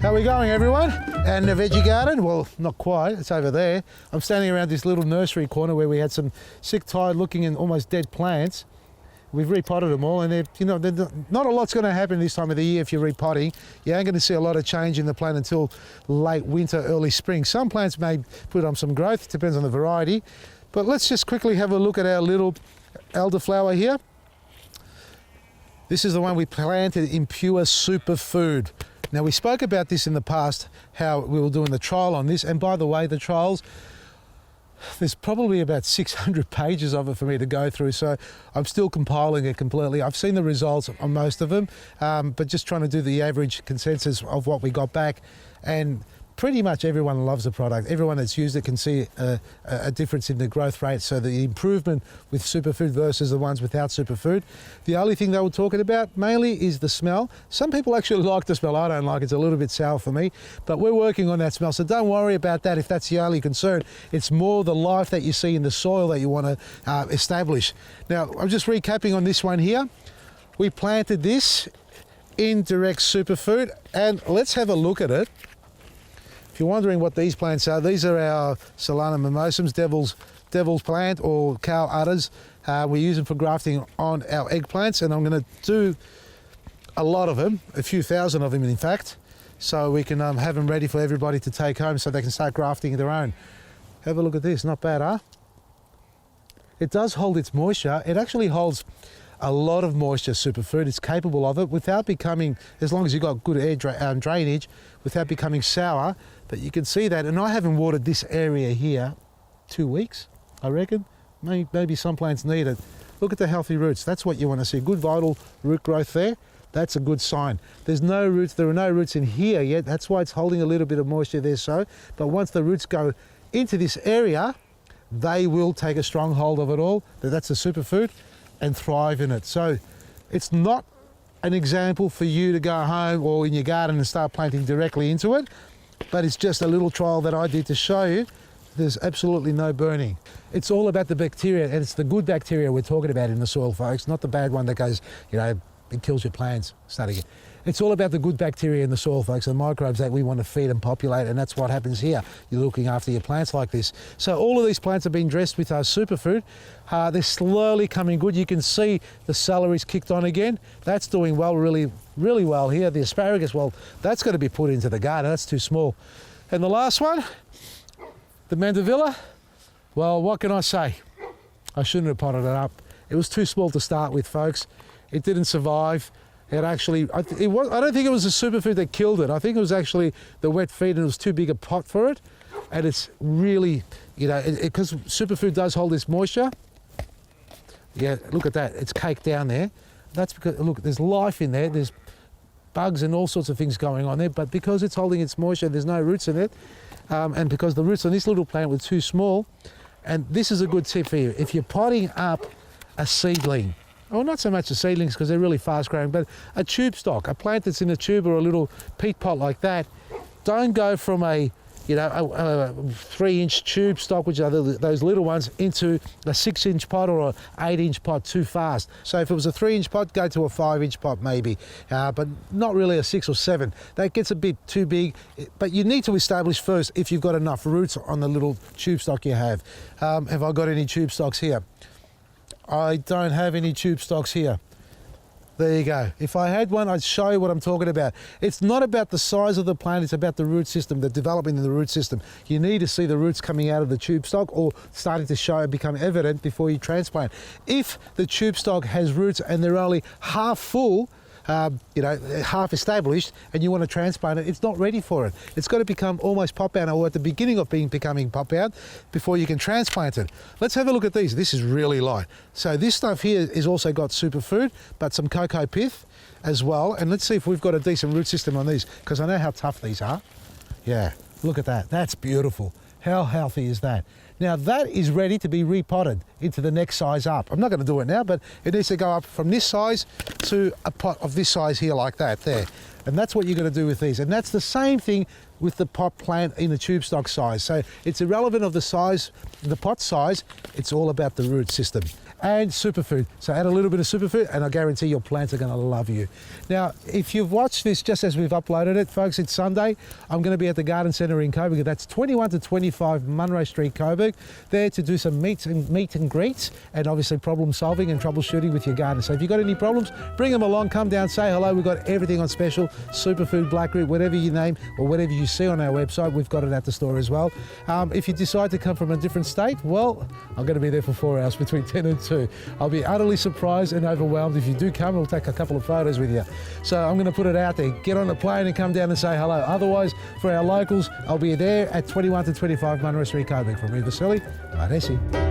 How are we going, everyone? And the veggie garden? Well, not quite, it's over there. I'm standing around this little nursery corner where we had some sick, tired looking and almost dead plants. We've repotted them all, and not a lot's going to happen this time of the year if you're repotting. You ain't going to see a lot of change in the plant until late winter, early spring. Some plants may put on some growth, depends on the variety. But let's just quickly have a look at our little elderflower here. This is the one we planted in pure superfood. Now, we spoke about this in the past, how we were doing the trial on this. And by the way, the trials, there's probably about 600 pages of it for me to go through. So I'm still compiling it completely. I've seen the results on most of them, but just trying to do the average consensus of what we got back. And pretty much everyone loves the product. Everyone that's used it can see a difference in the growth rate. So the improvement with superfood versus the ones without superfood. The only thing they were talking about mainly is the smell. Some people actually like the smell. I don't like it. It's a little bit sour for me, but we're working on that smell. So don't worry about that if that's the only concern. It's more the life that you see in the soil that you want to establish. Now, I'm just recapping on this one here. We planted this in direct superfood, and let's have a look at it. If you're wondering what these plants are, these are our Solanum mimosums, devil's plant, or cow udders. We use them for grafting on our eggplants, and I'm going to do a lot of them, a few thousand of them in fact, so we can have them ready for everybody to take home so they can start grafting their own. Have a look at this, not bad, huh? It does hold its moisture. It actually holds a lot of moisture, superfood. It's capable of it without becoming, as long as you've got good air drainage, without becoming sour. But you can see that, and I haven't watered this area here 2 weeks, I reckon. Maybe some plants need it. Look at the healthy roots. That's what you want to see. Good vital root growth there. That's a good sign. There's no roots. There are no roots in here yet. That's why it's holding a little bit of moisture there. So, but once the roots go into this area, they will take a strong hold of it all. That's a superfood, and thrive in it. So it's not an example for you to go home or in your garden and start planting directly into it, but it's just a little trial that I did to show you there's absolutely no burning. It's all about the bacteria, and it's the good bacteria we're talking about in the soil, folks, not the bad one that goes, it kills your plants. Starting it. It's all about the good bacteria in the soil, folks, the microbes that we want to feed and populate, and that's what happens here. You're looking after your plants like this. So all of these plants have been dressed with our superfood. They're slowly coming good. You can see the celery's kicked on again. That's doing well, really, really well here. The asparagus, well, that's got to be put into the garden. That's too small. And the last one, the mandevilla, well, what can I say? I shouldn't have potted it up. It was too small to start with, folks. It didn't survive. It actually, I don't think it was the superfood that killed it. I think it was actually the wet feed, and it was too big a pot for it. And it's really, because superfood does hold this moisture. Yeah, look at that. It's caked down there. That's because, look, there's life in there. There's bugs and all sorts of things going on there. But because it's holding its moisture, there's no roots in it. And because the roots on this little plant were too small. And this is a good tip for you. If you're potting up a seedling, well, not so much the seedlings because they're really fast growing, but a tube stock, a plant that's in a tube or a little peat pot like that, don't go from a 3-inch tube stock, which are those little ones, into a 6-inch pot or an 8-inch pot too fast. So if it was a 3-inch pot, go to a 5-inch pot maybe, but not really a 6 or 7. That gets a bit too big, but you need to establish first if you've got enough roots on the little tube stock you have. Have I got any tube stocks here? I don't have any tube stocks here. There you go. If I had one, I'd show you what I'm talking about. It's not about the size of the plant, it's about the root system, the development in the root system. You need to see the roots coming out of the tube stock or starting to show and become evident before you transplant. If the tube stock has roots and they're only half full, half established, and you want to transplant it, it's not ready for it. It's got to become almost pop out, or at the beginning of becoming pop out, before you can transplant it. Let's have a look at these. This is really light. So this stuff here is also got superfood, but some cocoa pith as well. And let's see if we've got a decent root system on these, because I know how tough these are. Yeah, look at that. That's beautiful. How healthy is that? Now that is ready to be repotted into the next size up. I'm not going to do it now, but it needs to go up from this size to a pot of this size here like that, there. And that's what you're going to do with these. And that's the same thing with the pot plant in the tube stock size. So it's irrelevant of the size, the pot size, it's all about the root system. and Superfood. So add a little bit of Superfood and I guarantee your plants are going to love you. Now, if you've watched this just as we've uploaded it, folks, it's Sunday. I'm going to be at the Garden Centre in Coburg. That's 21 to 25 Munro Street, Coburg, there to do some meet and greets and obviously problem solving and troubleshooting with your garden. So if you've got any problems, bring them along, come down, say hello. We've got everything on special, Superfood, Blackroot, whatever you name or whatever you see on our website, we've got it at the store as well. If you decide to come from a different state, well, I'm going to be there for 4 hours between 10 and 2. I'll be utterly surprised and overwhelmed if you do come. We'll take a couple of photos with you. So I'm going to put it out there. Get on a plane and come down and say hello. Otherwise, for our locals, I'll be there at 21 to 25 Munro Street, Coburg. From me, Vasily, Maresi.